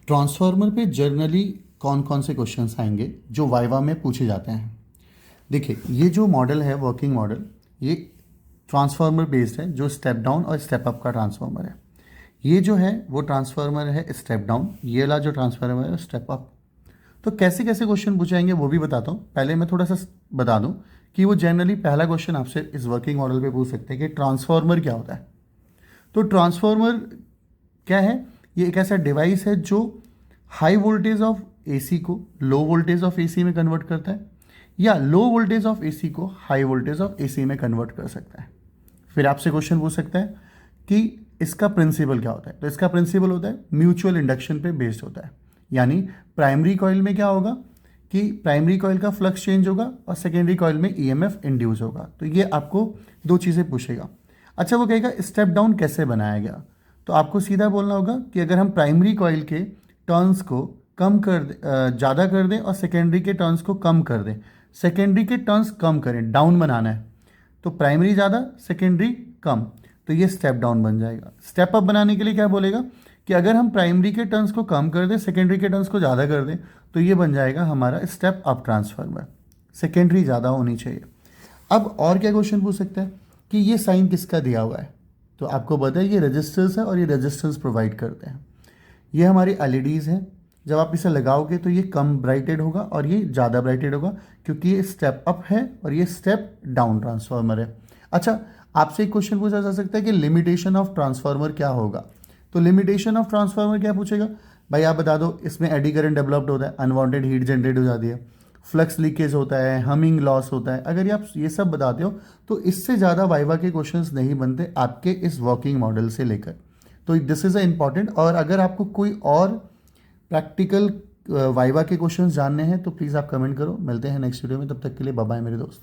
Transformer पे generally कौन कौन से क्वेश्चंस आएंगे जो वाइवा में पूछे जाते हैं। देखिए, ये जो मॉडल है वर्किंग मॉडल, ये ट्रांसफार्मर बेस्ड है, जो स्टेप डाउन और स्टेप अप का ट्रांसफार्मर है। ये जो है वो ट्रांसफार्मर है स्टेप डाउन, ये वाला जो ट्रांसफार्मर है स्टेप अप। तो कैसे कैसे क्वेश्चन पूछाएंगे वो भी बताता हूँ। पहले मैं थोड़ा सा बता दूँ कि वो जनरली पहला क्वेश्चन आपसे इस वर्किंग मॉडल पे पूछ सकते हैं कि ट्रांसफार्मर क्या होता है। तो ट्रांसफार्मर क्या है? ये एक ऐसा डिवाइस है जो हाई वोल्टेज ऑफ एसी को लो वोल्टेज ऑफ एसी में कन्वर्ट करता है, या लो वोल्टेज ऑफ एसी को हाई वोल्टेज ऑफ एसी में कन्वर्ट कर सकता है। फिर आपसे क्वेश्चन पूछ सकता है कि इसका प्रिंसिपल क्या होता है। तो इसका प्रिंसिपल होता है म्यूचुअल इंडक्शन पे बेस्ड होता है। यानी प्राइमरी कॉइल में क्या होगा कि प्राइमरी कॉइल का फ्लक्स चेंज होगा और सेकेंडरी कॉइल में ईएमएफ इंड्यूस होगा। तो ये आपको दो चीज़ें पूछेगा। अच्छा, वो कहेगा स्टेप डाउन कैसे बनाया गया। तो आपको सीधा बोलना होगा कि अगर हम प्राइमरी कॉइल के टर्न्स को कम कर दें, ज़्यादा कर दें और सेकेंडरी के टर्न्स को कम कर दें, सेकेंडरी के टर्न्स कम करें, डाउन बनाना है, तो प्राइमरी ज़्यादा सेकेंडरी कम, तो ये स्टेप डाउन बन जाएगा। स्टेप अप बनाने के लिए क्या बोलेगा कि अगर हम प्राइमरी के टर्न्स को कम कर दें, सेकेंडरी के टर्न्स को ज़्यादा कर दें, तो ये बन जाएगा हमारा स्टेप अप ट्रांसफार्मर। सेकेंडरी ज़्यादा होनी चाहिए। अब और क्या क्वेश्चन पूछ सकते हैं कि ये साइन किसका दिया हुआ है। तो आपको पता है ये रजिस्टर्स है और ये रजिस्टर्स प्रोवाइड करते हैं। ये हमारी एलईडीज़ हैं। जब आप इसे लगाओगे तो ये कम ब्राइटेड होगा और ये ज़्यादा ब्राइटेड होगा, क्योंकि ये स्टेप अप है और ये स्टेप डाउन ट्रांसफार्मर है। अच्छा, आपसे एक क्वेश्चन पूछा जा सकता है कि लिमिटेशन ऑफ ट्रांसफार्मर क्या होगा। तो लिमिटेशन ऑफ ट्रांसफार्मर क्या पूछेगा, भाई आप बता दो। इसमें एडी करंट डेवलप्ड होता है, अनवांटेड हीट जनरेट हो जाती है, फ्लक्स लीकेज होता है, हमिंग लॉस होता है। अगर आप ये सब बताते हो तो इससे ज़्यादा वाइवा के क्वेश्चंस नहीं बनते आपके इस वर्किंग मॉडल से लेकर। तो दिस इज़ अ इम्पॉर्टेंट। और अगर आपको कोई और प्रैक्टिकल वाइवा के क्वेश्चंस जानने हैं तो प्लीज़ आप कमेंट करो। मिलते हैं नेक्स्ट वीडियो में, तब तक के लिए बाय बाय मेरे दोस्त।